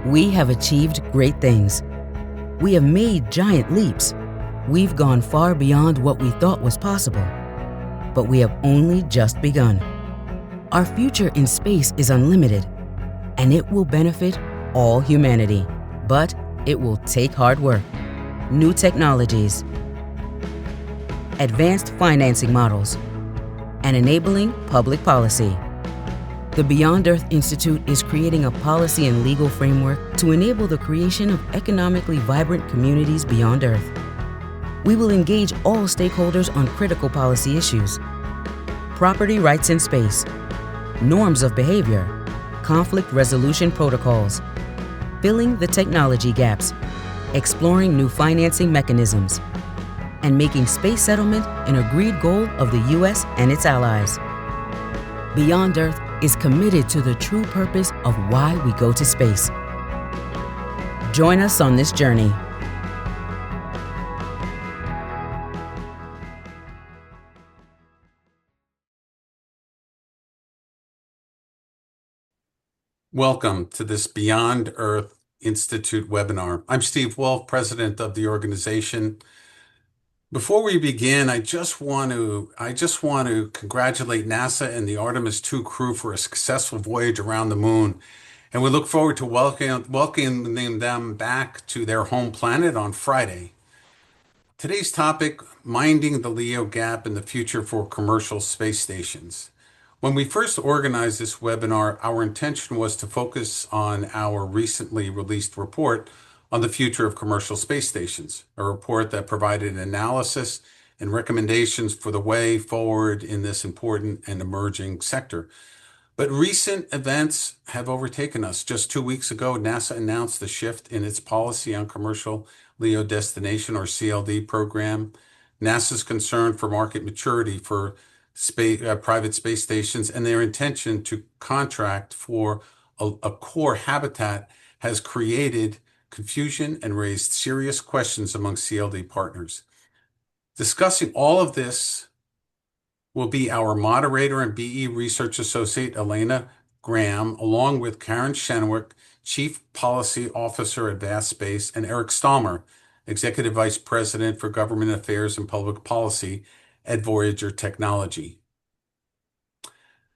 We have achieved great things. We have made giant leaps. We've gone far beyond what we thought was possible. But we have only just begun. Our future in space is unlimited, and it will benefit all humanity. But it will take hard work, new technologies, advanced financing models, and enabling public policy. The Beyond Earth Institute is creating a policy and legal framework to enable the creation of economically vibrant communities beyond Earth. We will engage all stakeholders on critical policy issues: property rights in space, norms of behavior, conflict resolution protocols, filling the technology gaps, exploring new financing mechanisms, and making space settlement an agreed goal of the U.S. and its allies. Beyond Earth is committed to the true purpose of why we go to space. Join us on this journey. Welcome to this Beyond Earth Institute webinar. I'm Steve Wolf, president of the organization. Before we begin, I just want to congratulate NASA and the Artemis II crew for a successful voyage around the moon, and we look forward to welcoming them back to their home planet on Friday. Today's topic: minding the LEO gap and the future for commercial space stations. When we first organized this webinar, our intention was to focus on our recently released report on the future of commercial space stations, a report that provided analysis and recommendations for the way forward in this important and emerging sector. But recent events have overtaken us. Just 2 weeks ago, NASA announced the shift in its policy on commercial LEO destination, or CLD program. NASA's concern for market maturity for private space stations and their intention to contract for a core habitat has created confusion and raised serious questions among CLD partners. Discussing all of this will be our moderator and BE Research Associate, Elena Graham, along with Karen Shenwick, Chief Policy Officer at Vast Space, and Eric Stallmer, Executive Vice President for Government Affairs and Public Policy at Voyager Technology.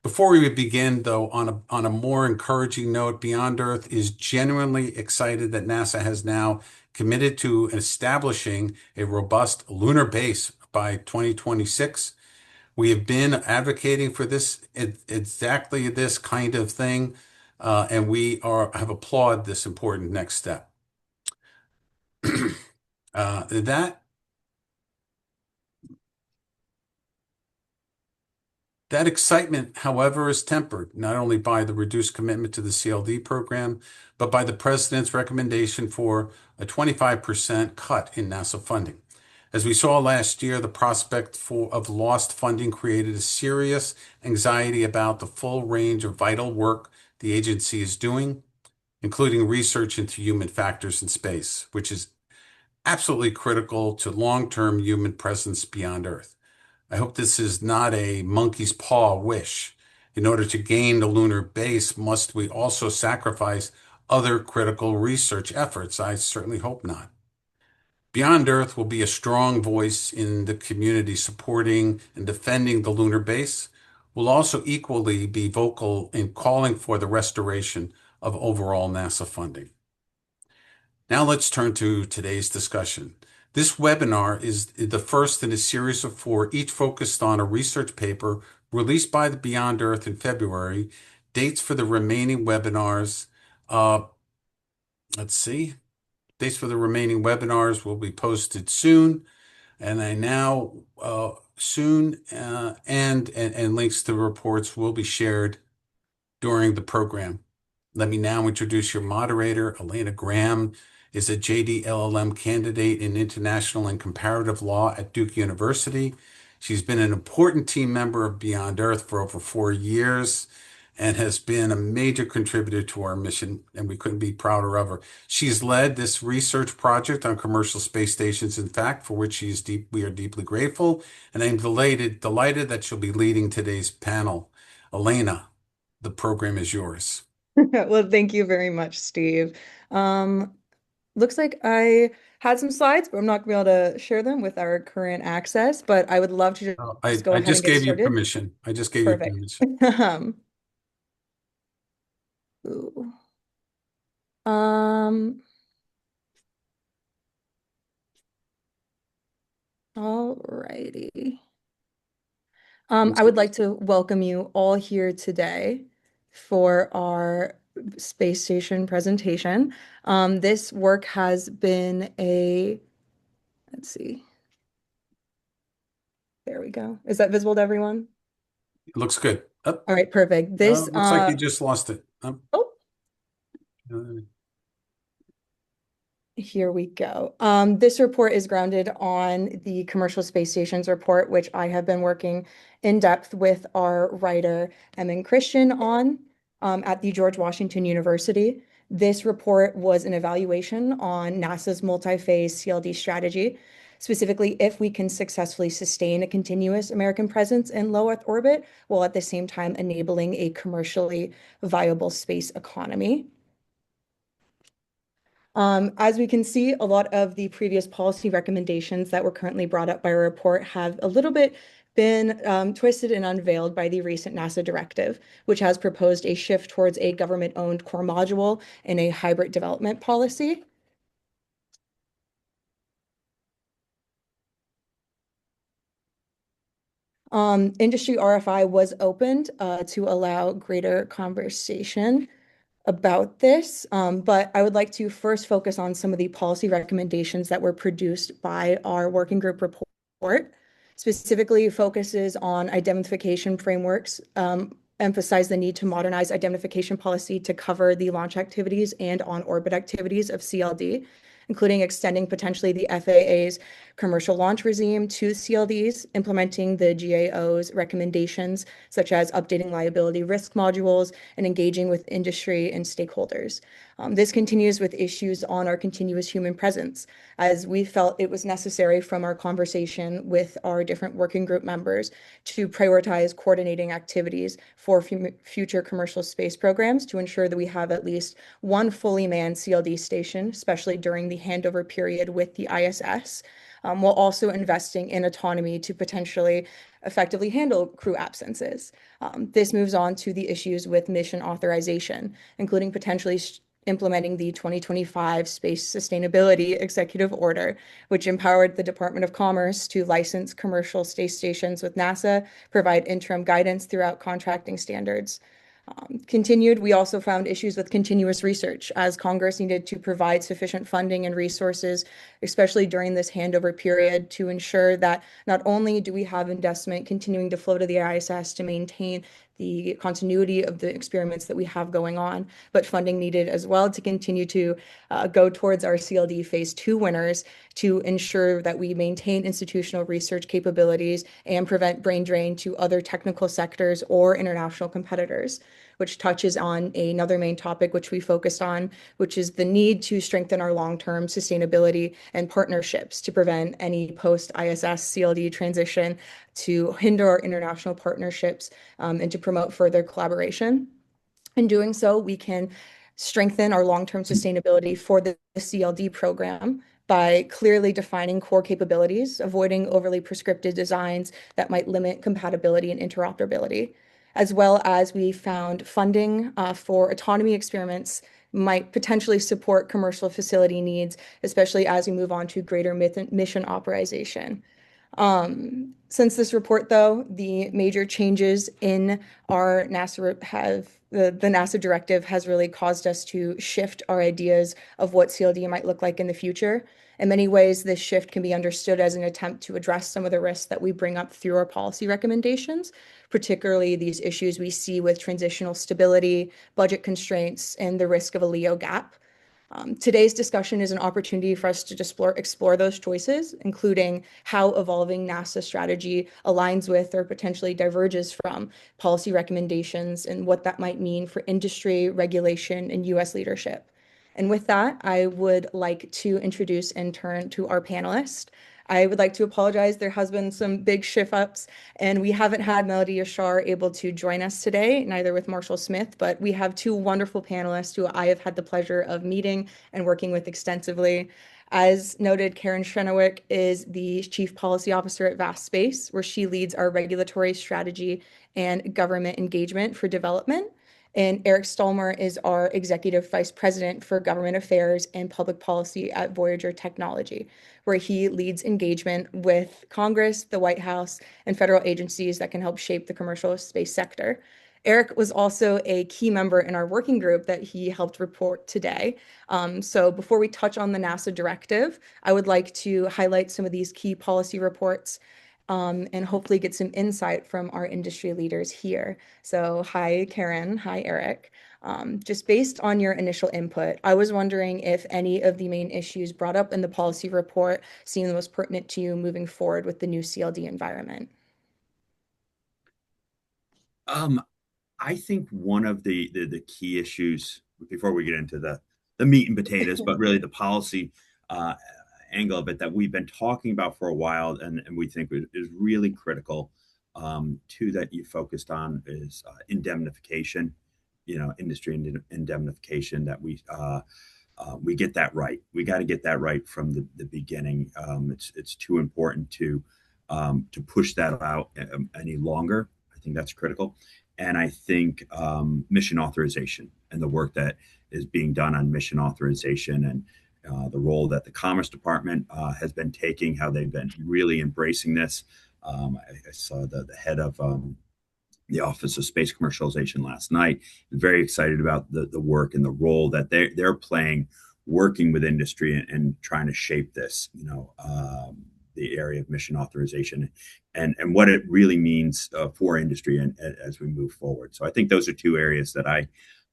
Before we begin, though, on a more encouraging note, Beyond Earth is genuinely excited that NASA has now committed to establishing a robust lunar base by 2026. We have been advocating for this, exactly this kind of thing, and we have applauded this important next step. That excitement, however, is tempered not only by the reduced commitment to the CLD program, but by the president's recommendation for a 25% cut in NASA funding. As we saw last year, the prospect of lost funding created a serious anxiety about the full range of vital work the agency is doing, including research into human factors in space, which is absolutely critical to long-term human presence beyond Earth. I hope this is not a monkey's paw wish. In order to gain the lunar base, must we also sacrifice other critical research efforts? I certainly hope not. Beyond Earth will be a strong voice in the community supporting and defending the lunar base. We'll also equally be vocal in calling for the restoration of overall NASA funding. Now let's turn to today's discussion. This webinar is the first in a series of 4, each focused on a research paper released by the Beyond Earth in February. Dates for the remaining webinars, dates for the remaining webinars will be posted soon, and and links to the reports will be shared during the program. Let me now introduce your moderator. Elena Graham is a JD LLM candidate in international and comparative law at Duke University. She's been an important team member of Beyond Earth for over 4 years and has been a major contributor to our mission, and we couldn't be prouder of her. She's led this research project on commercial space stations, in fact, for which we are deeply grateful, and I'm delighted that she'll be leading today's panel. Elena, the program is yours. Well, thank you very much, Steve. Um, Looks like I had some slides, but I'm not going to be able to share them with our current access, but I would love to Oh, just go I ahead and just get gave you started. permission. I just gave you Perfect. permission. Ooh. Um, Alrighty. I would like to welcome you all here today for our space station presentation. This work has been let's see, there we go. Is that visible to everyone? It looks good. Oh, All right, perfect. looks like you just lost it. Oh, Uh, Here we go. This report is grounded on the Commercial Space Stations report, which I have been working in depth with our writer, Emin Christian, on at the George Washington University. This report was an evaluation on NASA's multi-phase CLD strategy, specifically if we can successfully sustain a continuous American presence in low Earth orbit, while at the same time enabling a commercially viable space economy. As we can see, a lot of the previous policy recommendations that were currently brought up by our report have a little bit been twisted and unveiled by the recent NASA directive, which has proposed a shift towards a government-owned core module and a hybrid development policy. Industry RFI was opened to allow greater conversation about this, but I would like to first focus on some of the policy recommendations that were produced by our working group report. Specifically focuses on identification frameworks, emphasize the need to modernize identification policy to cover the launch activities and on-orbit activities of CLD, including extending potentially the FAA's commercial launch regime to CLDs, implementing the GAO's recommendations, such as updating liability risk modules and engaging with industry and stakeholders. This continues with issues on our continuous human presence, as we felt it was necessary from our conversation with our different working group members to prioritize coordinating activities for future commercial space programs to ensure that we have at least one fully manned CLD station, especially during the handover period with the ISS, while also investing in autonomy to potentially effectively handle crew absences. This moves on to the issues with mission authorization, including potentially implementing the 2025 Space Sustainability Executive Order, which empowered the Department of Commerce to license commercial space stations with NASA, provide interim guidance throughout contracting standards. Continued, we also found issues with continuous research as Congress needed to provide sufficient funding and resources, especially during this handover period, to ensure that not only do we have investment continuing to flow to the ISS to maintain the continuity of the experiments that we have going on, but funding needed as well to continue to go towards our CLD phase 2 winners to ensure that we maintain institutional research capabilities and prevent brain drain to other technical sectors or international competitors, which touches on another main topic which we focused on, which is the need to strengthen our long-term sustainability and partnerships to prevent any post-ISS CLD transition, to hinder our international partnerships, and to promote further collaboration. In doing so, we can strengthen our long-term sustainability for the CLD program by clearly defining core capabilities, avoiding overly prescriptive designs that might limit compatibility and interoperability, as well as we found funding for autonomy experiments might potentially support commercial facility needs, especially as we move on to greater mission authorization. Since this report, though, the major changes in our NASA have the NASA directive has really caused us to shift our ideas of what CLD might look like in the future. In many ways, this shift can be understood as an attempt to address some of the risks that we bring up through our policy recommendations, particularly these issues we see with transitional stability, budget constraints, and the risk of a LEO gap. Today's discussion is an opportunity for us to explore those choices, including how evolving NASA strategy aligns with or potentially diverges from policy recommendations and what that might mean for industry, regulation, and U.S. leadership. And with that, I would like to introduce and turn to our panelists. I would like to apologize. There has been some big shift ups, and we haven't had Melody Yashar able to join us today, neither with Marshall Smith, but we have two wonderful panelists who I have had the pleasure of meeting and working with extensively. As noted, Karen Schrennewick is the Chief Policy Officer at Vast Space, where she leads our regulatory strategy and government engagement for development. And Eric Stallmer is our Executive Vice President for Government Affairs and Public Policy at Voyager Technology, where he leads engagement with Congress, the White House, and federal agencies that can help shape the commercial space sector. Eric was also a key member in our working group that he helped report today. So before we touch on the NASA directive, I would like to highlight some of these key policy reports and hopefully get some insight from our industry leaders here. So hi, Karen. Hi, Eric. Just based on your initial input, I was wondering if any of the main issues brought up in the policy report seem the most pertinent to you moving forward with the new CLD environment. I think one of the key issues before we get into the meat and potatoes, but really the policy angle of it that we've been talking about for a while, and we think is really critical to that you focused on is indemnification, industry indemnification. That we get that right. We got to get that right from the beginning. It's too important to push that out any longer. I think that's critical. And I think mission authorization and the work that is being done on mission authorization and the role that the Commerce Department has been taking, how they've been really embracing this. I saw the head of the Office of Space Commercialization last night, very excited about the work and the role that they're playing, working with industry and trying to shape this, the area of mission authorization and what it really means for industry and as we move forward. So I think those are two areas that I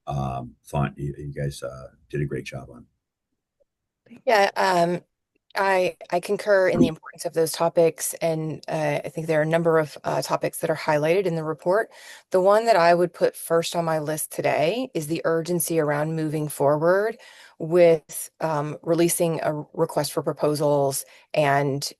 thought you guys did a great job on. Yeah, I concur in the importance of those topics, and I think there are a number of topics that are highlighted in the report. The one that I would put first on my list today is the urgency around moving forward with releasing a request for proposals and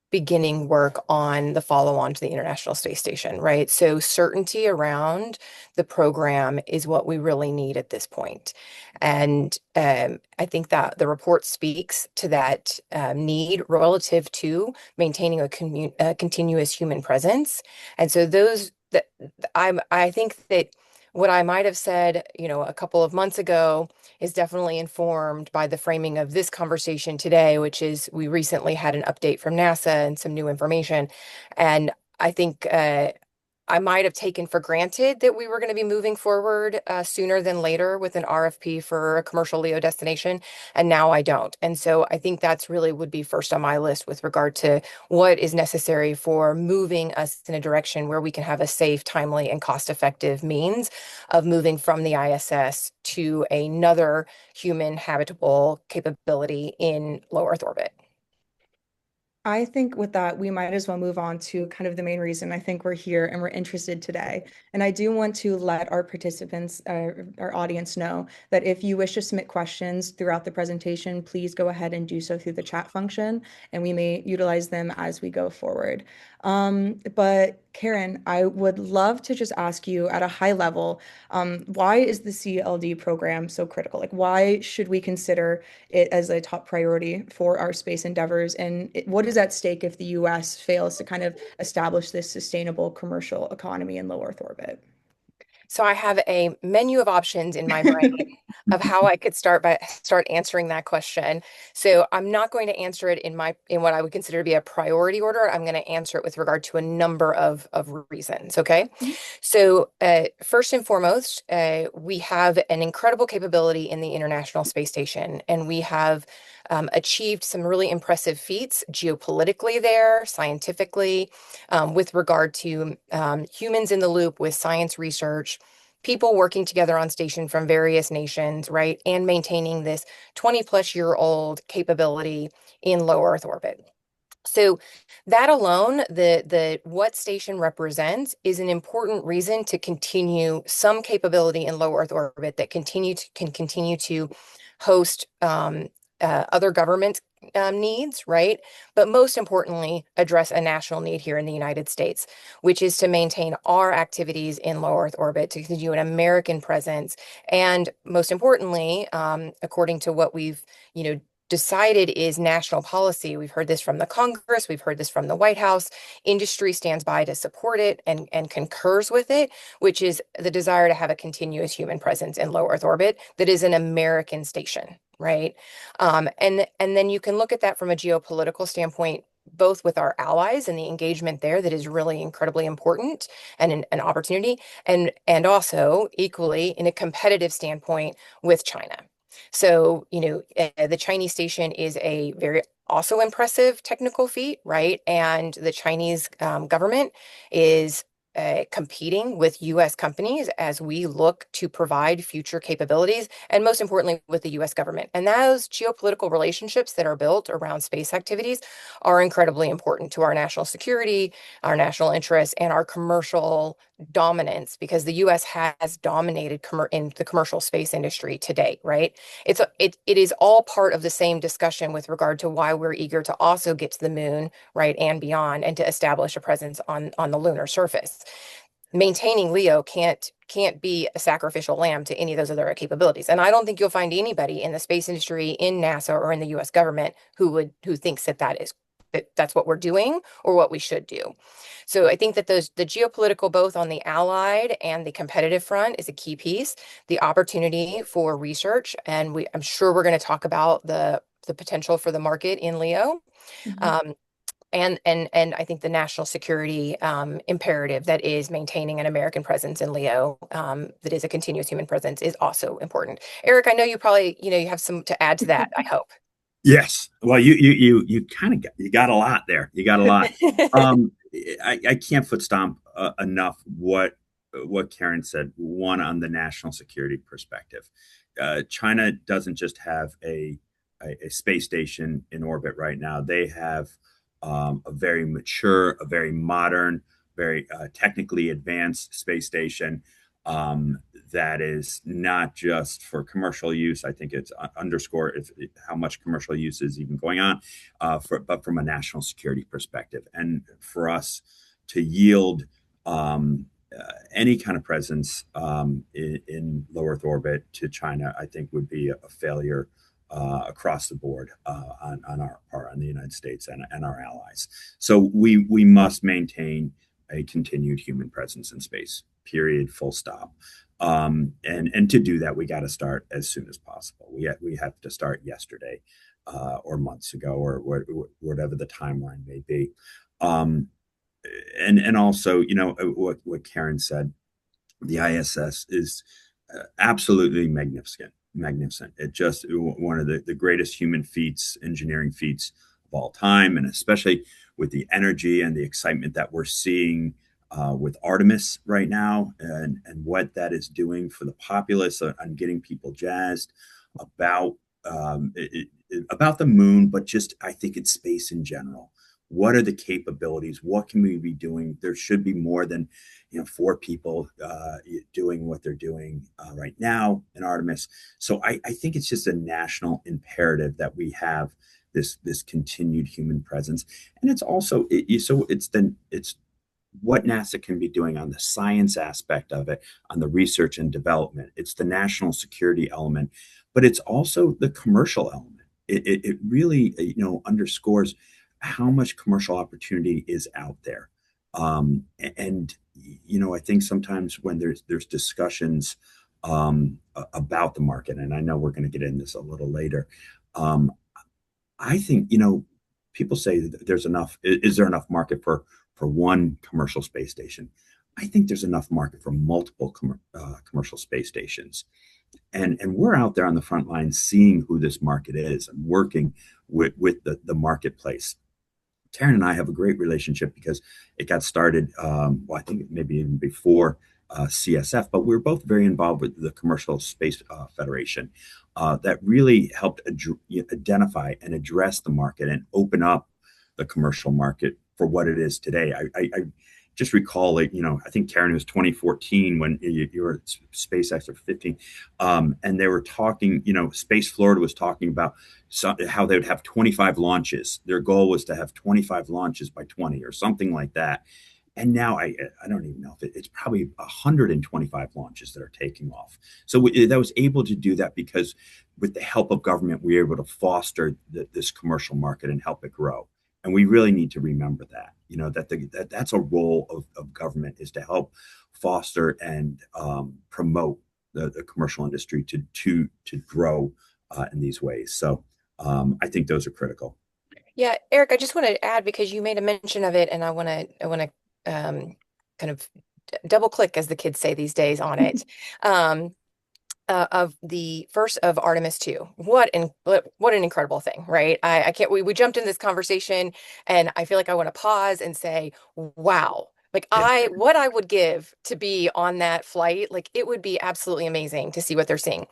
beginning work on the follow-on to the International Space Station, right? So certainty around the program is what we really need at this point. And I think that the report speaks to that need relative to maintaining a continuous human presence. And so I think that what I might have said, a couple of months ago is definitely informed by the framing of this conversation today, which is we recently had an update from NASA and some new information. And I think I might have taken for granted that we were going to be moving forward sooner than later with an RFP for a commercial LEO destination, and now I don't. And so I think that's really would be first on my list with regard to what is necessary for moving us in a direction where we can have a safe, timely, and cost-effective means of moving from the ISS to another human habitable capability in low Earth orbit. I think with that, we might as well move on to kind of the main reason I think we're here and we're interested today. And I do want to let our participants, our audience know that if you wish to submit questions throughout the presentation, please go ahead and do so through the chat function, and we may utilize them as we go forward. But Karen, I would love to just ask you at a high level, why is the CLD program so critical? Like, why should we consider it as a top priority for our space endeavors? And what is at stake if the US fails to kind of establish this sustainable commercial economy in low Earth orbit? So I have a menu of options in my brain of how I could start answering that question. So I'm not going to answer it in what I would consider to be a priority order. I'm going to answer it with regard to a number of reasons. Okay. So first and foremost, we have an incredible capability in the International Space Station, and we have achieved some really impressive feats geopolitically there, scientifically, with regard to humans in the loop with science research, people working together on station from various nations, right? And maintaining this 20-plus-year-old capability in low Earth orbit. So that alone, the what station represents is an important reason to continue some capability in low Earth orbit that can continue to host other governments needs, right? But most importantly, address a national need here in the United States, which is to maintain our activities in low Earth orbit, to continue an American presence, and most importantly, according to what we've, decided is national policy. We've heard this from the Congress, we've heard this from the White House. Industry stands by to support it and concurs with it, which is the desire to have a continuous human presence in low Earth orbit that is an American station, right? And then you can look at that from a geopolitical standpoint, both with our allies and the engagement there that is really incredibly important and an opportunity, and also equally in a competitive standpoint with China. So, the Chinese station is a very also impressive technical feat, right? And the Chinese government is competing with US companies as we look to provide future capabilities, and most importantly, with the US government. And those geopolitical relationships that are built around space activities are incredibly important to our national security, our national interests, and our commercial dominance, because the US has dominated in the commercial space industry to date, right? It is all part of the same discussion with regard to why we're eager to also get to the moon, right, and beyond, and to establish a presence on the lunar surface. Maintaining LEO can't be a sacrificial lamb to any of those other capabilities. And I don't think you'll find anybody in the space industry, in NASA, or in the US government who thinks that's what we're doing or what we should do. So I think that the geopolitical, both on the allied and the competitive front, is a key piece. The opportunity for research, and I'm sure we're going to talk about the potential for the market in LEO. Mhm. And I think the national security imperative that is maintaining an American presence in LEO, that is a continuous human presence, is also important. Eric, I know you probably, you have some to add to that, I hope. Yes. Well, you kind of got a lot there. You got a lot. I can't foot stomp enough what Karen said. One, on the national security perspective, China doesn't just have a space station in orbit right now. They have a very mature, a very modern, very technically advanced space station that is not just for commercial use. I think it's underscore how much commercial use is even going on, but from a national security perspective. And for us to yield any kind of presence in low Earth orbit to China, I think would be a failure across the board on our part, on the United States and our allies. So we must maintain a continued human presence in space. Period. Full stop. And to do that, we got to start as soon as possible. We have to start yesterday, or months ago, or whatever the timeline may be. And also, what Karen said, the ISS is absolutely magnificent. It just one of the greatest human feats, engineering feats of all time, and especially with the energy and the excitement that we're seeing with Artemis right now, and what that is doing for the populace, on getting people jazzed about about the moon, but just, I think, it's space in general. What are the capabilities? What can we be doing? There should be more than 4 people doing what they're doing right now in Artemis. So I think it's just a national imperative that we have this continued human presence, and it's also it's what NASA can be doing on the science aspect of it, on the research and development. It's the national security element, but it's also the commercial element. It really underscores how much commercial opportunity is out there. And I think sometimes when there's discussions about the market, and I know we're going to get into this a little later, I think people say that there's enough. Is there enough market for one commercial space station? I think there's enough market for multiple commercial space stations. And we're out there on the front line seeing who this market is and working with the marketplace. Karen and I have a great relationship because it got started, I think maybe even before CSF, but we're both very involved with the Commercial Space Federation that really helped identify and address the market and open up the commercial market for what it is today. I just recall, like, I think, Karen, it was 2014 when you were at SpaceX, or 15, and they were talking, Space Florida was talking about how they would have 25 launches. Their goal was to have 25 launches by 20 or something like that. And now I don't even know if it's probably 125 launches that are taking off. So that was able to do that because with the help of government, we were able to foster this commercial market and help it grow. And we really need to remember that, that's a role of government, is to help foster and promote the commercial industry to grow in these ways. So I think those are critical. Yeah, Eric, I just want to add, because you made a mention of it, and I want to kind of double click, as the kids say these days, on it. Of the first of Artemis 2. What an incredible thing, right? I can't, we jumped in this conversation, and I feel like I want to pause and say, wow. Like, Yeah. what I would give to be on that flight, like, it would be absolutely amazing to see what they're seeing.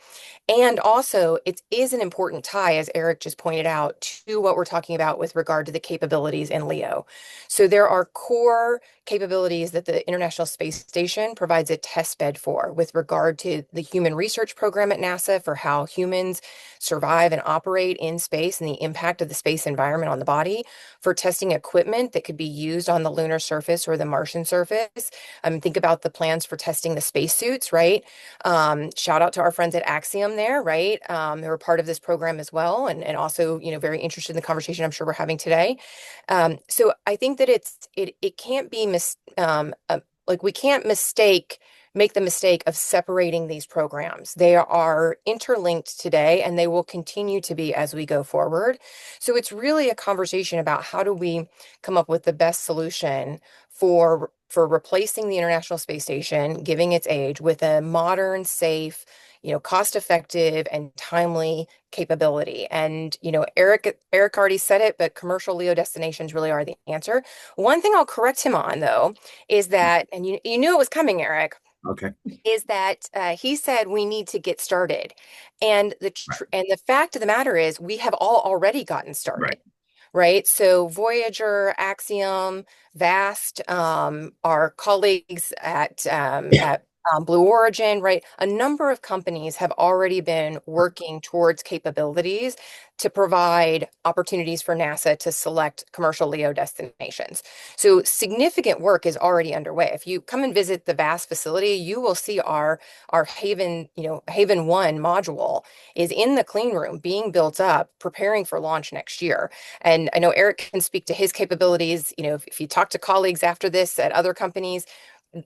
And also, it is an important tie, as Eric just pointed out, to what we're talking about with regard to the capabilities in LEO. So there are core capabilities that the International Space Station provides a test bed for, with regard to the Human Research Program at NASA for how humans survive and operate in space and the impact of the space environment on the body, for testing equipment that could be used on the lunar surface or the Martian surface. Think about the plans for testing the spacesuits, right? Shout out to our friends at Axiom there, right? They were part of this program as well, and also, very interested in the conversation I'm sure we're having today. So I think that it can't be like, we can't make the mistake of separating these programs. They are interlinked today, and they will continue to be as we go forward. So it's really a conversation about how do we come up with the best solution for replacing the International Space Station, giving its age, with a modern, safe, cost-effective and timely capability. And, Eric already said it, but commercial LEO destinations really are the answer. One thing I'll correct him on, though, is that, and you knew it was coming, Eric, Okay. is that he said we need to get started. And Right. and the fact of the matter is, we have all already gotten started. Right. Right. So Voyager, Axiom, Vast, our colleagues at Blue Origin, right? A number of companies have already been working towards capabilities to provide opportunities for NASA to select commercial LEO destinations. So significant work is already underway. If you come and visit the Vast facility, you will see our Haven, Haven 1 module is in the clean room being built up, preparing for launch next year. And I know Eric can speak to his capabilities. If you talk to colleagues after this at other companies,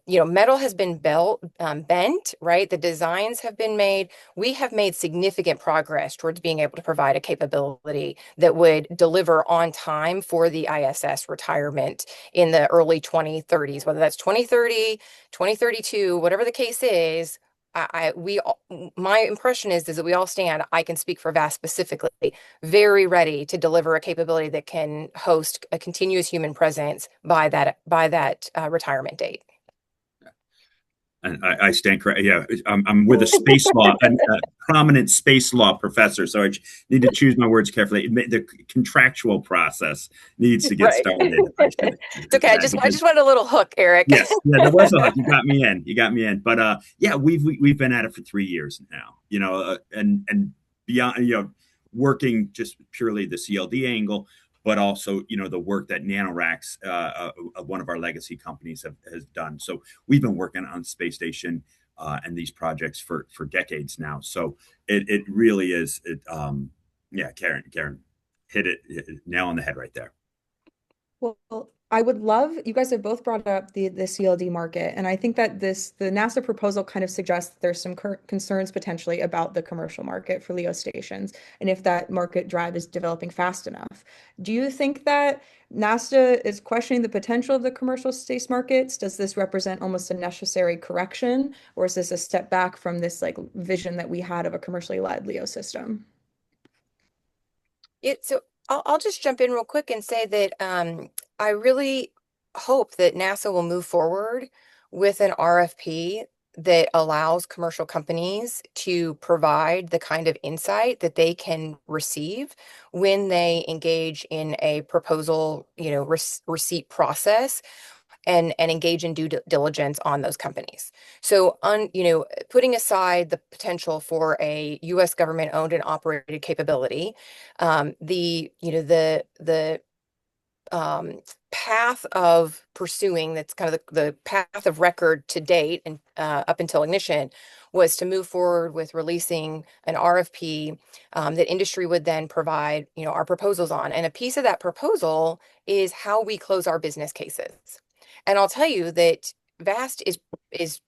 metal has been bent, right? The designs have been made. We have made significant progress towards being able to provide a capability that would deliver on time for the ISS retirement in the early 2030s, whether that's 2030, 2032, whatever the case is. My impression is that we all stand, I can speak for VAST specifically, very ready to deliver a capability that can host a continuous human presence by that retirement date. And I stand correct. Yeah, I'm with a space law, a prominent space law professor, so I need to choose my words carefully. The contractual process needs to get started. It's okay. I just wanted a little hook, Eric. Yes, yeah, there was a hook. You got me in. You got me in. But yeah, we've been at it for 3 years now. And beyond, working just purely the CLD angle, but also, the work that NanoRacks, one of our legacy companies, has done. So we've been working on space station and these projects for decades now. So it really is. Yeah, Karen hit it nail on the head right there. Well, I would love, you guys have both brought up the CLD market, and I think that the NASA proposal kind of suggests that there's some concerns potentially about the commercial market for LEO stations, and if that market drive is developing fast enough. Do you think that NASA is questioning the potential of the commercial space markets? Does this represent almost a necessary correction, or is this a step back from this like vision that we had of a commercially led LEO system? So I'll just jump in real quick and say that I really hope that NASA will move forward with an RFP that allows commercial companies to provide the kind of insight that they can receive when they engage in a proposal, receipt process. and engage in due diligence on those companies. So, putting aside the potential for a U.S. government owned and operated capability, the path of pursuing, that's kind of the path of record to date and up until ignition, was to move forward with releasing an RFP that industry would then provide, our proposals on. And a piece of that proposal is how we close our business cases. And I'll tell you that Vast is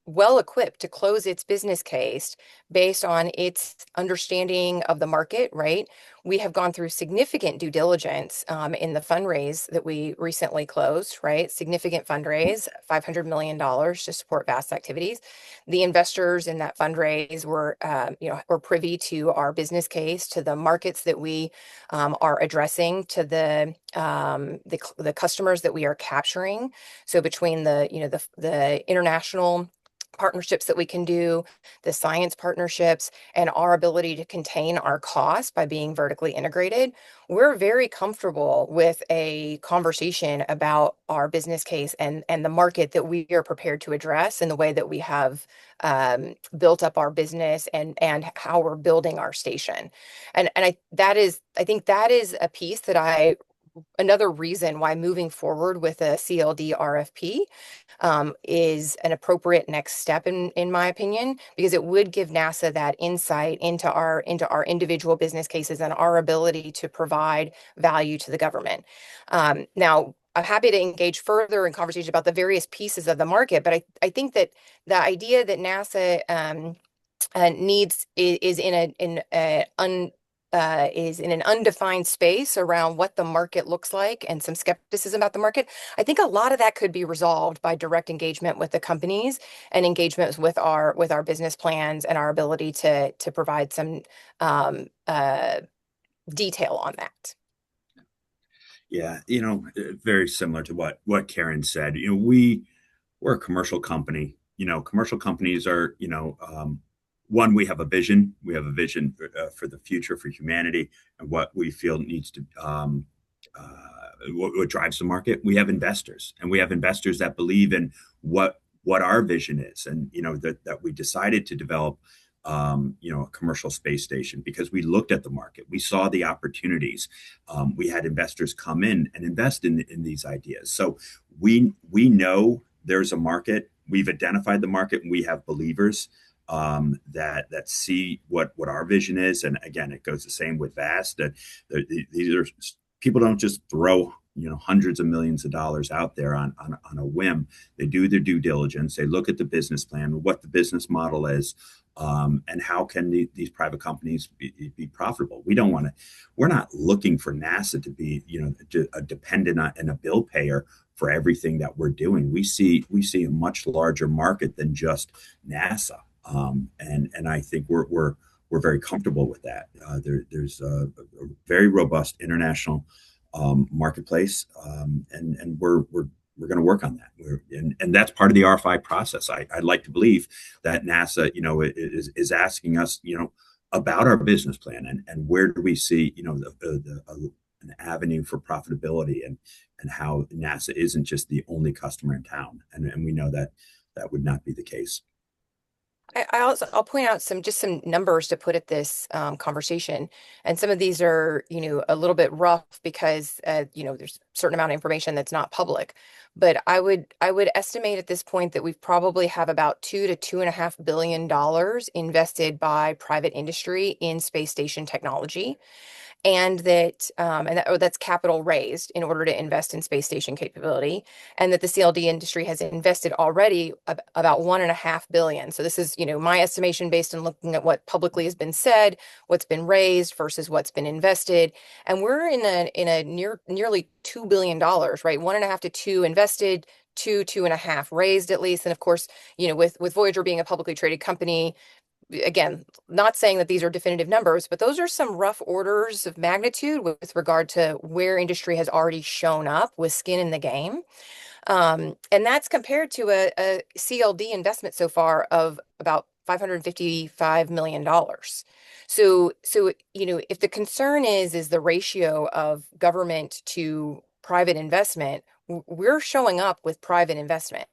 well equipped to close its business case based on its understanding of the market, right? We have gone through significant due diligence in the fundraise that we recently closed, right? Significant fundraise, $500 million to support Vast activities. The investors in that fundraise were privy to our business case, to the markets that we are addressing, to the customers that we are capturing. So between the international partnerships that we can do, the science partnerships, and our ability to contain our costs by being vertically integrated, we're very comfortable with a conversation about our business case and the market that we are prepared to address, and the way that we have built up our business and how we're building our station. And I think that is a piece that another reason why moving forward with a CLD RFP is an appropriate next step in my opinion, because it would give NASA that insight into our individual business cases and our ability to provide value to the government. Now, I'm happy to engage further in conversation about the various pieces of the market, but I think that the idea that NASA needs is in an undefined space around what the market looks like, and some skepticism about the market. I think a lot of that could be resolved by direct engagement with the companies and engagement with our business plans and our ability to provide some detail on that. Yeah, very similar to what Karen said. We're a commercial company. Commercial companies are, one, we have a vision. We have a vision for the future, for humanity, and what we feel needs to, what drives the market. We have investors, and we have investors that believe in what our vision is, and that we decided to develop, a commercial space station because we looked at the market. We saw the opportunities. We had investors come in and invest in these ideas. So we know there's a market. We've identified the market, and we have believers that see what our vision is. And again, it goes the same with Vast. That these are people don't just throw hundreds of millions of dollars out there on a whim. They do their due diligence. They look at the business plan, what the business model is, and how can these private companies be profitable. We're not looking for NASA to be a dependent on and a bill payer for everything that we're doing. We see a much larger market than just NASA. And I think we're very comfortable with that. There's a very robust international marketplace, and we're going to work on that. And that's part of the RFI process. I'd like to believe that NASA, is asking us, about our business plan and where do we see, an avenue for profitability, and how NASA isn't just the only customer in town. And we know that would not be the case. I'll point out some numbers to put at this conversation, and some of these are a little bit rough because there's a certain amount of information that's not public. But I would estimate at this point that we probably have about $2 to $2.5 billion invested by private industry in space station technology. And that's capital raised in order to invest in space station capability, and that the CLD industry has invested already about $1.5 billion. So this is, my estimation based on looking at what publicly has been said, what's been raised versus what's been invested, and we're in a nearly $2 billion, right? 1.5 to 2 invested, 2.5 raised at least, and of course, with Voyager being a publicly traded company. Again, not saying that these are definitive numbers, but those are some rough orders of magnitude with regard to where industry has already shown up with skin in the game. And that's compared to a CLD investment so far of about $555 million. So if the concern is the ratio of government to private investment, We're showing up with private investment.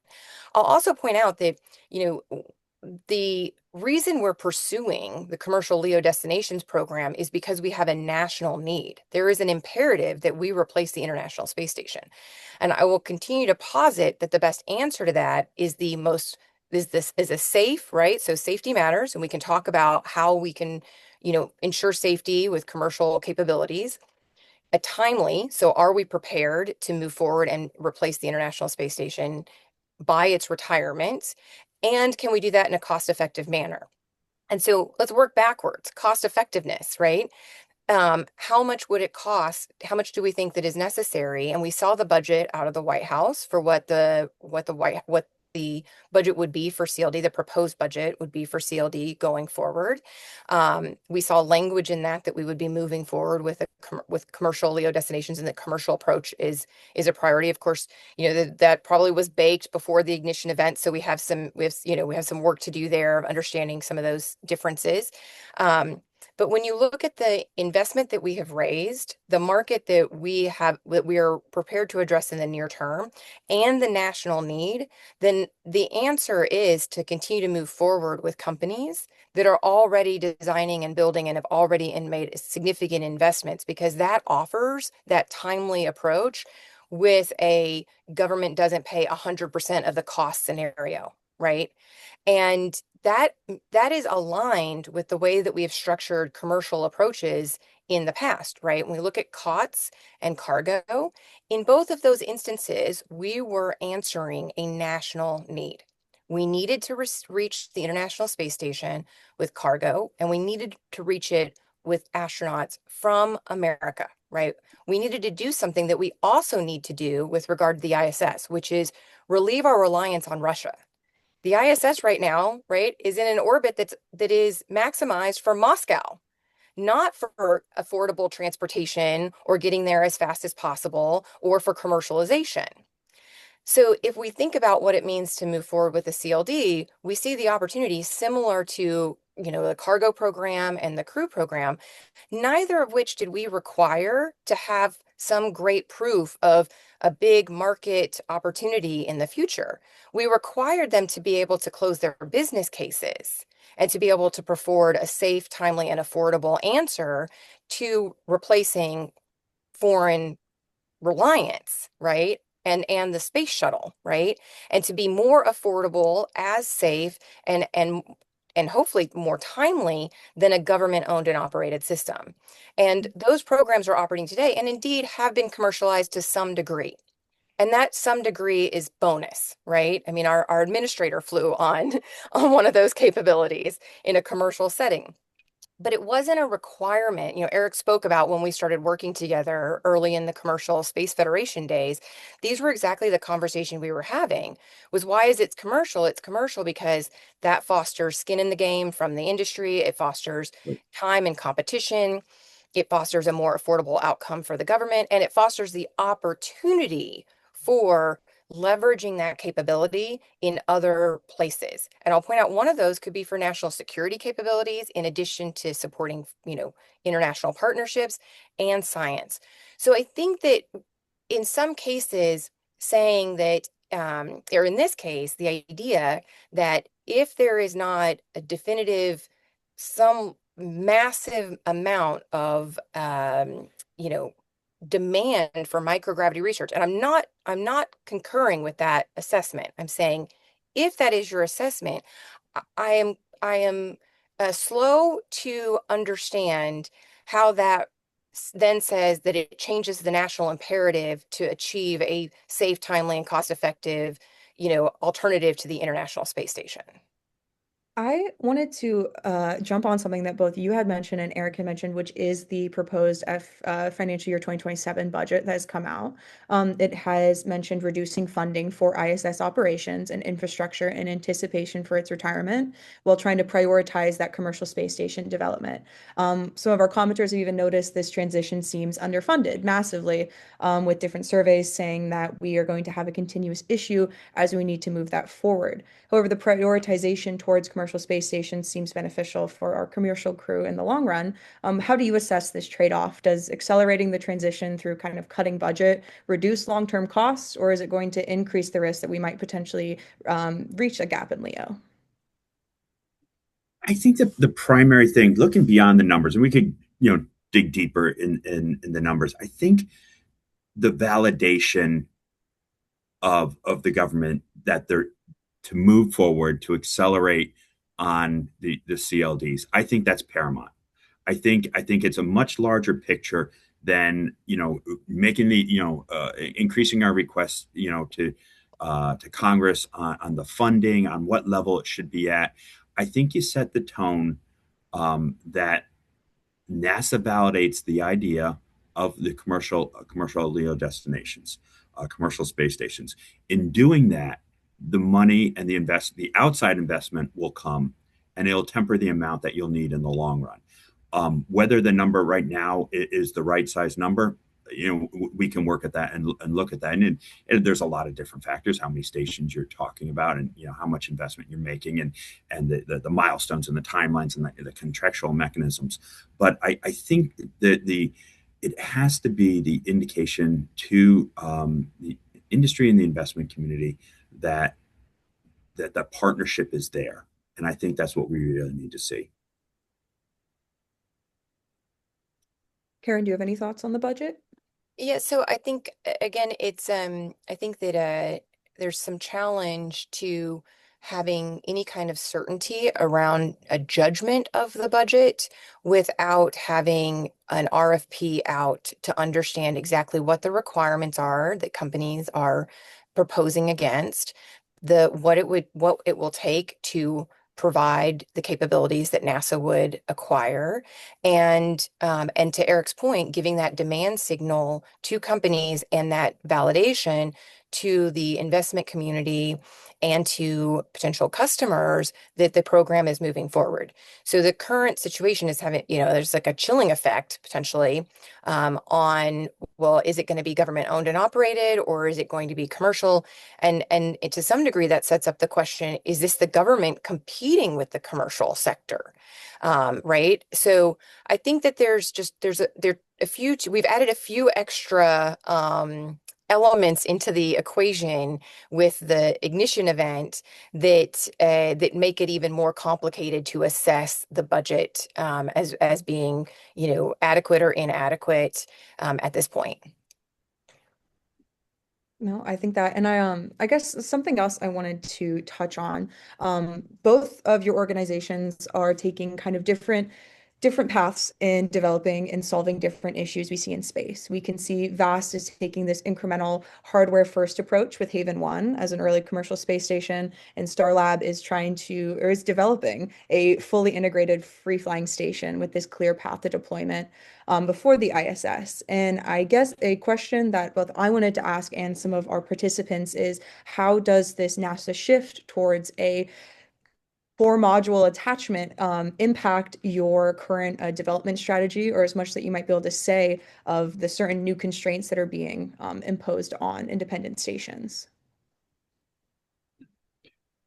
I'll also point out that, you know, the reason we're pursuing the commercial LEO destinations program is because we have a national need. There is an imperative that we replace the International Space Station. And I will continue to posit that the best answer to that is is a safe, right? So safety matters, and we can talk about how we can, ensure safety with commercial capabilities. A timely, so are we prepared to move forward and replace the International Space Station by its retirement? And can we do that in a cost-effective manner? And so let's work backwards. Cost effectiveness, right? How much would it cost? How much do we think that is necessary? And we saw the budget out of the White House for what the budget would be for CLD, the proposed budget would be for CLD going forward. We saw language in that we would be moving forward with with commercial LEO destinations, and the commercial approach is a priority. Of course, that probably was baked before the ignition event, so we have some work to do there of understanding some of those differences. But when you look at the investment that we have raised, the market that we are prepared to address in the near term, and the national need, then the answer is to continue to move forward with companies that are already designing and building and have already made significant investments, because that offers that timely approach with a government doesn't pay 100% of the cost scenario, right? And that is aligned with the way that we have structured commercial approaches in the past, right? When we look at COTS and cargo, in both of those instances, we were answering a national need. We needed to reach the International Space Station with cargo, and we needed to reach it with astronauts from America, right? We needed to do something that we also need to do with regard to the ISS, which is relieve our reliance on Russia. The ISS right now, right, is in an orbit that is maximized for Moscow, not for affordable transportation or getting there as fast as possible or for commercialization. So if we think about what it means to move forward with the CLD, we see the opportunity similar to, the cargo program and the crew program, neither of which did we require to have some great proof of a big market opportunity in the future. We required them to be able to close their business cases and to be able to afford a safe, timely, and affordable answer to replacing foreign reliance, right? And the space shuttle, right? And to be more affordable, as safe, and hopefully more timely than a government-owned and operated system. And those programs are operating today, and indeed have been commercialized to some degree. And that some degree is bonus, right? I mean, our administrator flew on one of those capabilities in a commercial setting. But it wasn't a requirement. Eric spoke about when we started working together early in the Commercial Space Federation days. These were exactly the conversation we were having, was why is it commercial? It's commercial because that fosters skin in the game from the industry. It fosters time and competition. It fosters a more affordable outcome for the government, and it fosters the opportunity for leveraging that capability in other places. And I'll point out one of those could be for national security capabilities, in addition to supporting, international partnerships and science. So I think that in some cases, saying that, or in this case, the idea that if there is not a definitive, some massive amount of, demand for microgravity research. And I'm not concurring with that assessment. I'm saying if that is your assessment, I am slow to understand how that then says that it changes the national imperative to achieve a safe, timely, and cost-effective, alternative to the International Space Station. I wanted to jump on something that both you had mentioned and Eric had mentioned, which is the proposed financial year 2027 budget that has come out. It has mentioned reducing funding for ISS operations and infrastructure in anticipation for its retirement, while trying to prioritize that commercial space station development. Some of our commenters have even noticed this transition seems underfunded massively, with different surveys saying that we are going to have a continuous issue as we need to move that forward. However, the prioritization towards commercial commercial space station seems beneficial for our commercial crew in the long run. How do you assess this trade-off? Does accelerating the transition through kind of cutting budget reduce long-term costs, or is it going to increase the risk that we might potentially reach a gap in LEO? I think that the primary thing, looking beyond the numbers, and we could, dig deeper in the numbers. I think the validation of the government that they're to move forward to accelerate on the CLDs. I think that's paramount. I think it's a much larger picture than making the increasing our requests to Congress on the funding, on what level it should be at. I think you set the tone that NASA validates the idea of the commercial LEO destinations, commercial space stations. In doing that, the money and the outside investment will come, and it'll temper the amount that you'll need in the long run. Whether the number right now is the right size number, we can work at that and look at that. And there's a lot of different factors: how many stations you're talking about, and how much investment you're making, and the milestones and the timelines and the contractual mechanisms. But I think that it has to be the indication to the industry and the investment community that the partnership is there. And I think that's what we really need to see. Karen, do you have any thoughts on the budget? Yeah, so I think again, it's I think that there's some challenge to having any kind of certainty around a judgment of the budget without having an RFP out to understand exactly what the requirements are that companies are proposing against, what it will take to provide the capabilities that NASA would acquire, and to Eric's point, giving that demand signal to companies and that validation to the investment community and to potential customers that the program is moving forward. So the current situation is having, there's like a chilling effect potentially on, well, is it going to be government owned and operated, or is it going to be commercial? And to some degree, that sets up the question: is this the government competing with the commercial sector? Right. So I think that we've added a few extra elements into the equation with the ignition event that make it even more complicated to assess the budget as being adequate or inadequate at this point. No, I think that, and I guess something else I wanted to touch on. Both of your organizations are taking kind of different paths in developing and solving different issues we see in space. We can see VAST is taking this incremental hardware first approach with Haven 1 as an early commercial space station, and Starlab is developing a fully integrated free flying station with this clear path to deployment before the ISS. And I guess a question that both I wanted to ask and some of our participants is, how does this NASA shift towards a 4-module attachment impact your current development strategy, or as much that you might be able to say of the certain new constraints that are being imposed on independent stations?